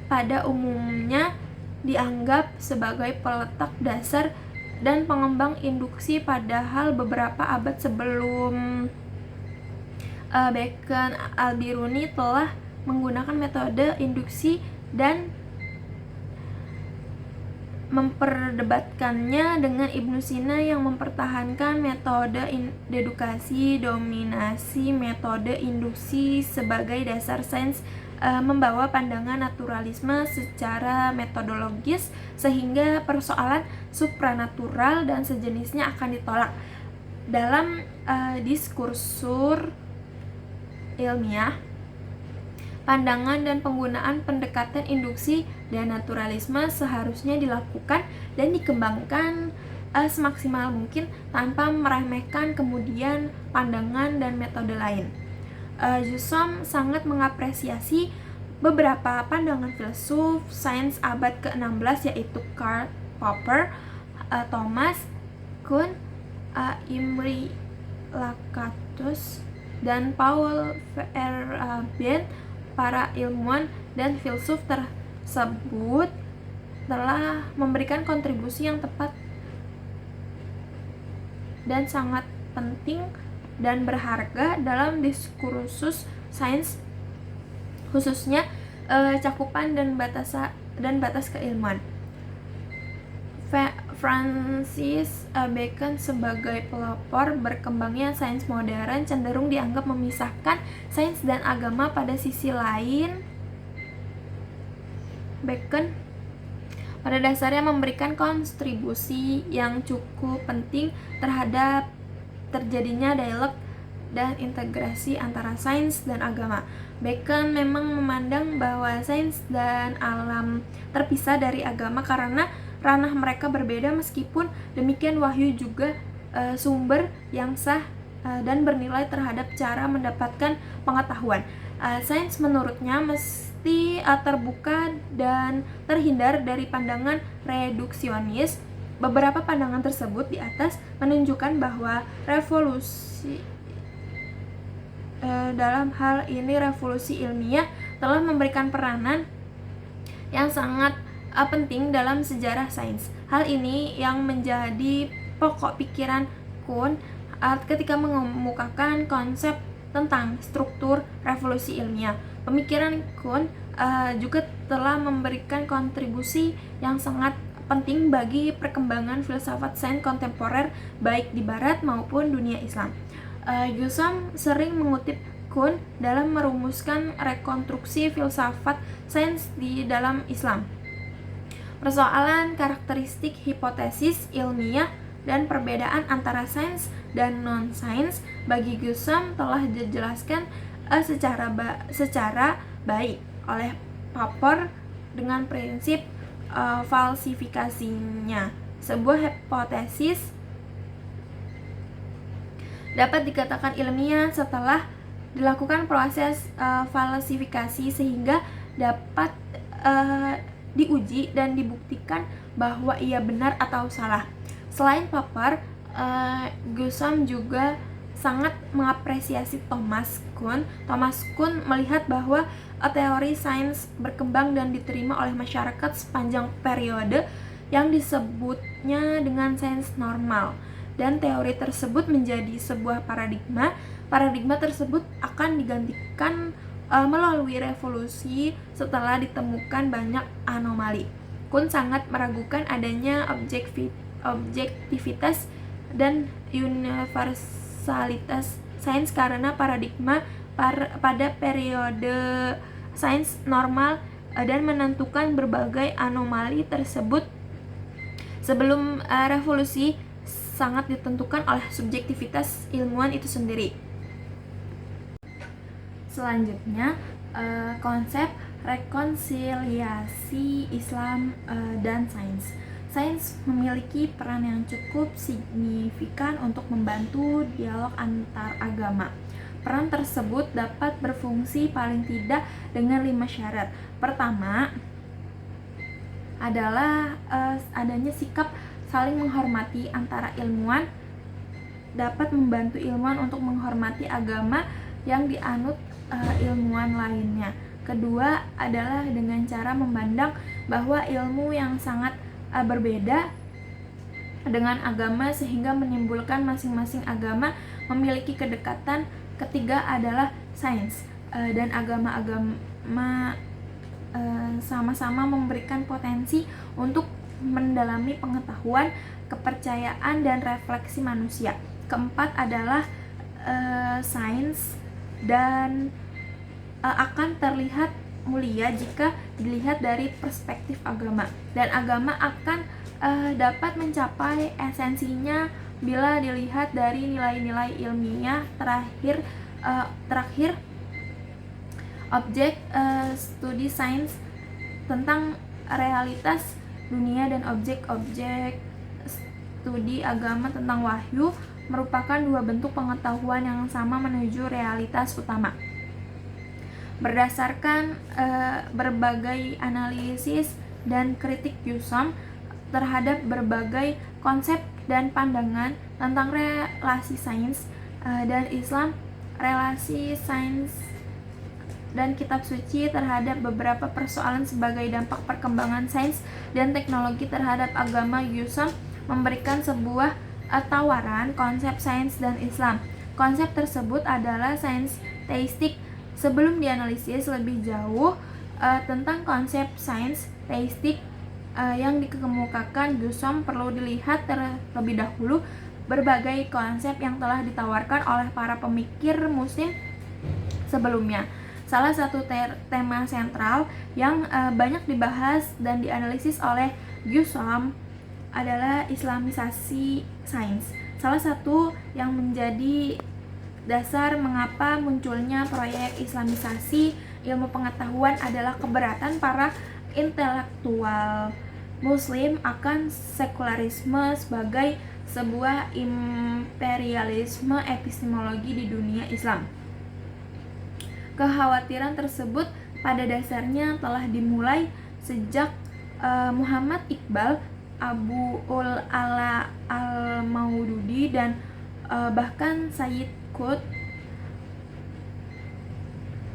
pada umumnya dianggap sebagai peletak dasar dan pengembang induksi, padahal beberapa abad sebelum Bacon, Al-Biruni telah menggunakan metode induksi dan memperdebatkannya dengan Ibnu Sina yang mempertahankan metode dedukasi dominasi metode induksi sebagai dasar sains, membawa pandangan naturalisme secara metodologis sehingga persoalan supranatural dan sejenisnya akan ditolak. Dalam diskursur ilmiah, pandangan dan penggunaan pendekatan induksi dan naturalisme seharusnya dilakukan dan dikembangkan semaksimal mungkin tanpa meremehkan kemudian pandangan dan metode lain. Jusam sangat mengapresiasi beberapa pandangan filsuf sains abad ke-16 yaitu Karl Popper, Thomas Kuhn, Imre Lakatos, dan Paul Verhaeren. Para ilmuwan dan filsuf tersebut telah memberikan kontribusi yang tepat dan sangat penting dan berharga dalam diskursus sains, khususnya cakupan dan batas keilmuan. Francis Bacon sebagai pelopor berkembangnya sains modern cenderung dianggap memisahkan sains dan agama. Pada sisi lain, Bacon pada dasarnya memberikan kontribusi yang cukup penting terhadap terjadinya dialog dan integrasi antara sains dan agama. Bacon memang memandang bahwa sains dan alam terpisah dari agama karena ranah mereka berbeda. Meskipun demikian, wahyu juga sumber yang sah dan bernilai terhadap cara mendapatkan pengetahuan. Sains menurutnya mesti terbuka dan terhindar dari pandangan reduksionis. Beberapa pandangan tersebut di atas menunjukkan bahwa revolusi dalam hal ini revolusi ilmiah telah memberikan peranan yang sangat penting dalam sejarah sains. Hal ini yang menjadi pokok pikiran Kuhn ketika mengemukakan konsep tentang struktur revolusi ilmiah. Pemikiran Kuhn juga telah memberikan kontribusi yang sangat penting bagi perkembangan filsafat sains kontemporer baik di barat maupun dunia Islam. Gussam sering mengutip Kuhn dalam merumuskan rekonstruksi filsafat sains di dalam Islam. Persoalan karakteristik hipotesis ilmiah dan perbedaan antara sains dan non-sains bagi Gussam telah dijelaskan secara baik oleh Popper dengan prinsip falsifikasinya. Sebuah hipotesis dapat dikatakan ilmiah setelah dilakukan proses falsifikasi sehingga dapat diuji dan dibuktikan bahwa ia benar atau salah. Selain Popper, Gussam juga sangat mengapresiasi Thomas Kuhn. Thomas Kuhn melihat bahwa teori sains berkembang dan diterima oleh masyarakat sepanjang periode yang disebutnya dengan sains normal, dan teori tersebut menjadi sebuah paradigma. Paradigma tersebut akan digantikan melalui revolusi setelah ditemukan banyak anomali. Kuhn sangat meragukan adanya objektivitas dan universalitas sains karena paradigma pada periode sains normal dan menentukan berbagai anomali tersebut sebelum revolusi sangat ditentukan oleh subjektivitas ilmuwan itu sendiri. Selanjutnya, konsep rekonsiliasi Islam dan sains. Sains memiliki peran yang cukup signifikan untuk membantu dialog antar agama. Peran tersebut dapat berfungsi paling tidak dengan 5 syarat. Pertama adalah adanya sikap saling menghormati antara ilmuwan, dapat membantu ilmuwan untuk menghormati agama yang dianut ilmuwan lainnya. Kedua adalah dengan cara memandang bahwa ilmu yang sangat berbeda dengan agama sehingga menimbulkan masing-masing agama memiliki kedekatan. Ketiga adalah sains dan agama-agama sama-sama memberikan potensi untuk mendalami pengetahuan, kepercayaan, dan refleksi manusia. Keempat adalah sains dan akan terlihat mulia jika dilihat dari perspektif agama, dan agama akan dapat mencapai esensinya bila dilihat dari nilai-nilai ilmiah. Terakhir objek studi sains tentang realitas dunia dan objek-objek studi agama tentang wahyu merupakan dua bentuk pengetahuan yang sama menuju realitas utama. Berdasarkan berbagai analisis dan kritik Gussam terhadap berbagai konsep dan pandangan tentang relasi sains dan Islam, relasi sains dan kitab suci terhadap beberapa persoalan sebagai dampak perkembangan sains dan teknologi terhadap agama, Gussam memberikan sebuah tawaran konsep sains dan Islam. Konsep tersebut adalah sains teistik. Sebelum dianalisis lebih jauh tentang konsep sains teistik yang dikemukakan Gussam, perlu dilihat terlebih dahulu berbagai konsep yang telah ditawarkan oleh para pemikir muslim sebelumnya. Salah satu tema sentral yang banyak dibahas dan dianalisis oleh Gussam adalah Islamisasi sains. Salah satu yang menjadi dasar mengapa munculnya proyek Islamisasi ilmu pengetahuan adalah keberatan para intelektual Muslim akan sekularisme sebagai sebuah imperialisme epistemologi di dunia Islam. Kekhawatiran tersebut pada dasarnya telah dimulai sejak Muhammad Iqbal, Abu ul-Ala al-Maududi, dan bahkan Sayyid Qutb.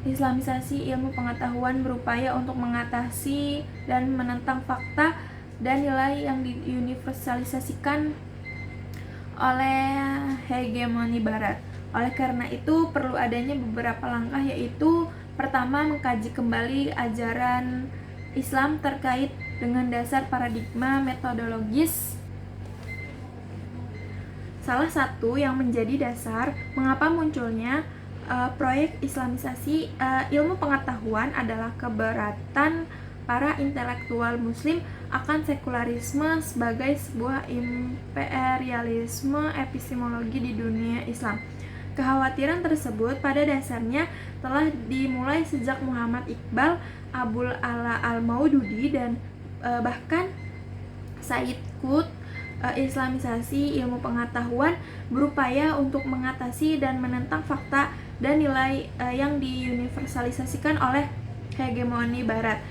Islamisasi ilmu pengetahuan berupaya untuk mengatasi dan menentang fakta dan nilai yang diuniversalisasikan oleh hegemoni Barat. Oleh karena itu, perlu adanya beberapa langkah, yaitu pertama, mengkaji kembali ajaran Islam terkait dengan dasar paradigma metodologis. Salah satu yang menjadi dasar mengapa munculnya proyek Islamisasi ilmu pengetahuan adalah keberatan para intelektual Muslim akan sekularisme sebagai sebuah imperialisme epistemologi di dunia Islam. Kekhawatiran tersebut pada dasarnya telah dimulai sejak Muhammad Iqbal, Abul Ala al-Maududi, dan bahkan Said Qutb. Islamisasi ilmu pengetahuan berupaya untuk mengatasi dan menentang fakta dan nilai yang diuniversalisasikan oleh hegemoni Barat.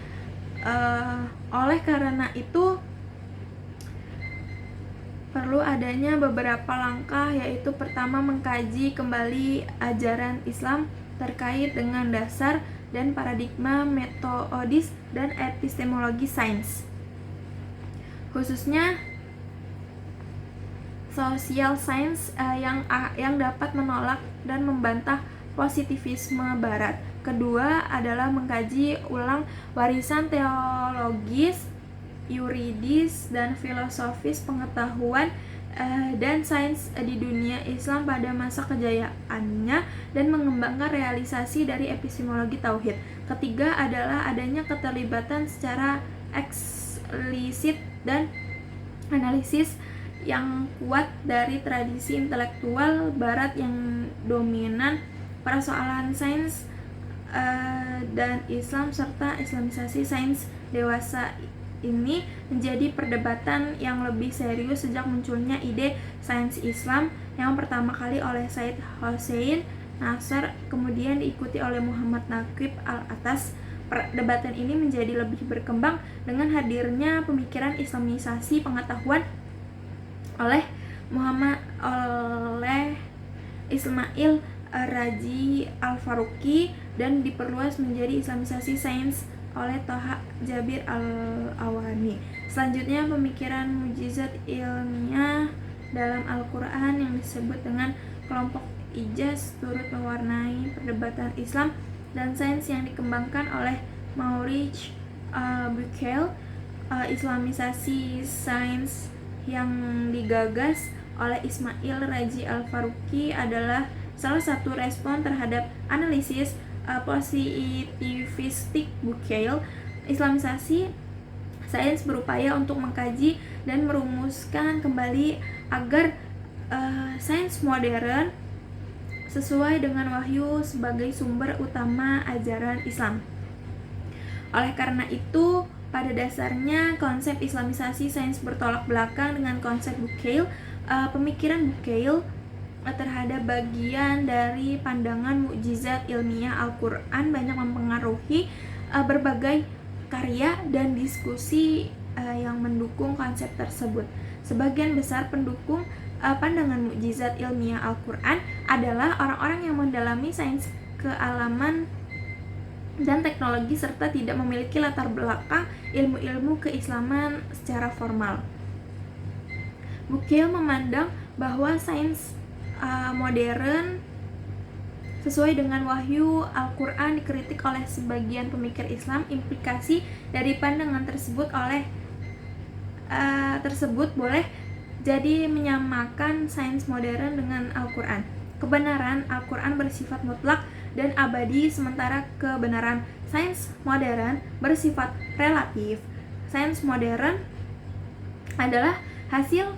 Oleh karena itu, perlu adanya beberapa langkah, yaitu pertama, mengkaji kembali ajaran Islam terkait dengan dasar dan paradigma metodis dan epistemologi sains, khususnya social science yang dapat menolak dan membantah positivisme Barat. Kedua adalah mengkaji ulang warisan teologis, yuridis, dan filosofis pengetahuan dan sains di dunia Islam pada masa kejayaannya dan mengembangkan realisasi dari epistemologi tauhid. Ketiga adalah adanya keterlibatan secara eksplisit dan analisis yang kuat dari tradisi intelektual Barat yang dominan persoalan sains dan Islam, serta Islamisasi sains dewasa ini menjadi perdebatan yang lebih serius sejak munculnya ide sains Islam yang pertama kali oleh Said Hossein Nasr, kemudian diikuti oleh Muhammad Naqib al-Atas. Perdebatan ini menjadi lebih berkembang dengan hadirnya pemikiran Islamisasi pengetahuan oleh Ismail Raji Al-Faruqi dan diperluas menjadi Islamisasi sains oleh Thaha Jabir Al-Awani. Selanjutnya, pemikiran mujizat ilmiah dalam Al-Quran yang disebut dengan kelompok Ijaz turut mewarnai perdebatan Islam dan sains yang dikembangkan oleh Maurice Bucaille. Islamisasi sains yang digagas oleh Ismail Raji Al-Faruqi adalah salah satu respon terhadap analisis positivistik Bucaille. Islamisasi sains berupaya untuk mengkaji dan merumuskan kembali agar sains modern sesuai dengan wahyu sebagai sumber utama ajaran Islam. Oleh karena itu, pada dasarnya konsep Islamisasi sains bertolak belakang dengan konsep Bucaille. Pemikiran Bucaille terhadap bagian dari pandangan mukjizat ilmiah Al-Quran banyak mempengaruhi berbagai karya dan diskusi yang mendukung konsep tersebut. Sebagian besar pendukung pandangan mukjizat ilmiah Al-Quran adalah orang-orang yang mendalami sains kealaman dan teknologi serta tidak memiliki latar belakang ilmu-ilmu keislaman secara formal. Bucaille memandang bahwa sains modern sesuai dengan wahyu Al-Quran dikritik oleh sebagian pemikir Islam. Implikasi dari pandangan tersebut boleh jadi menyamakan sains modern dengan Al-Quran. Kebenaran Al-Quran bersifat mutlak dan abadi, sementara kebenaran sains modern bersifat relatif. Sains modern adalah hasil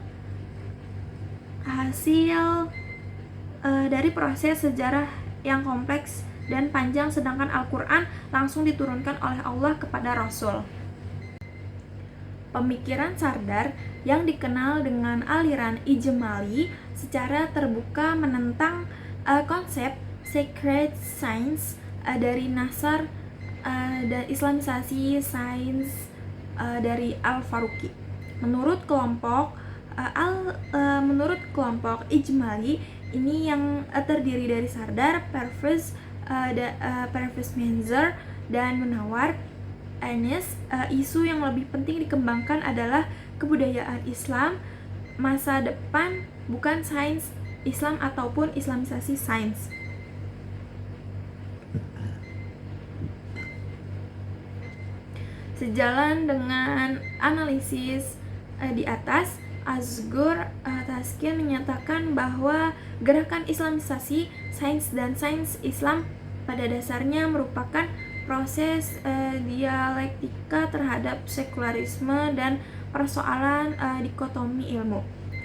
dari proses sejarah yang kompleks dan panjang, sedangkan Al-Quran langsung diturunkan oleh Allah kepada Rasul. Pemikiran Sardar yang dikenal dengan aliran Ijmali secara terbuka menentang konsep sacred science dari Nasr dan Islamisasi sains dari Al-Faruqi. Menurut kelompok Ijmali ini yang terdiri dari Sardar, Pervez Menzer, dan Munawar Anis, isu yang lebih penting dikembangkan adalah kebudayaan Islam masa depan, bukan sains Islam ataupun Islamisasi sains. Sejalan dengan analisis di atas, Azgur Taskin menyatakan bahwa gerakan Islamisasi sains dan sains Islam pada dasarnya merupakan proses dialektika terhadap sekularisme dan persoalan dikotomi ilmu.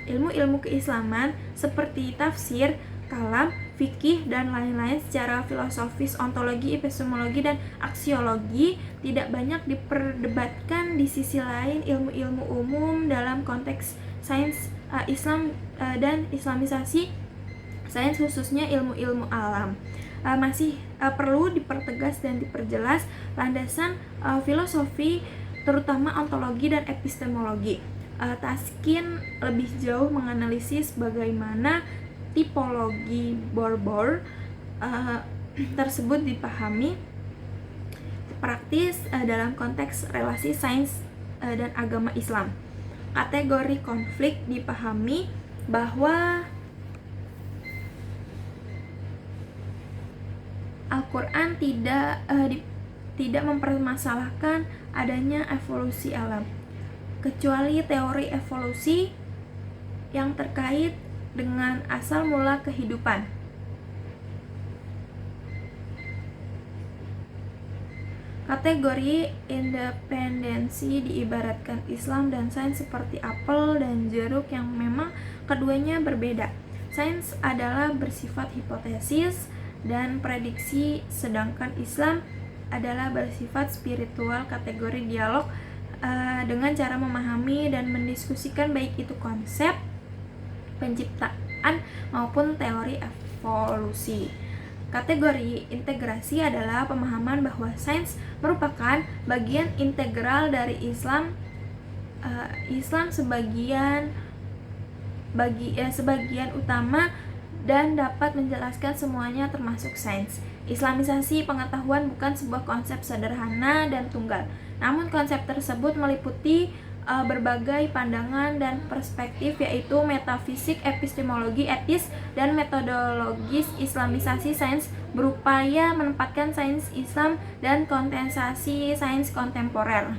Ilmu-ilmu keislaman seperti tafsir, kalam, fikih, dan lain-lain secara filosofis, ontologi, epistemologi, dan aksiologi tidak banyak diperdebatkan. Di sisi lain, ilmu-ilmu umum dalam konteks sains Islam dan Islamisasi sains, khususnya ilmu-ilmu alam, masih perlu dipertegas dan diperjelas landasan filosofi, terutama ontologi dan epistemologi. Taskin lebih jauh menganalisis bagaimana tipologi bor-bor tersebut dipahami praktis dalam konteks relasi sains dan agama Islam. Kategori konflik dipahami bahwa Al-Quran tidak mempermasalahkan adanya evolusi alam, kecuali teori evolusi yang terkait dengan asal mula kehidupan. Kategori independensi diibaratkan Islam dan sains seperti apel dan jeruk yang memang keduanya berbeda. Sains adalah bersifat hipotesis dan prediksi, sedangkan Islam adalah bersifat spiritual, kategori dialog dengan cara memahami dan mendiskusikan baik itu konsep penciptaan maupun teori evolusi. Kategori integrasi adalah pemahaman bahwa sains merupakan bagian integral dari Islam. Islam sebagian utama dan dapat menjelaskan semuanya termasuk sains. Islamisasi pengetahuan bukan sebuah konsep sederhana dan tunggal, namun konsep tersebut meliputi berbagai pandangan dan perspektif, yaitu metafisik, epistemologi, etis, dan metodologis. Islamisasi sains berupaya menempatkan sains Islam dan kontensasi sains kontemporer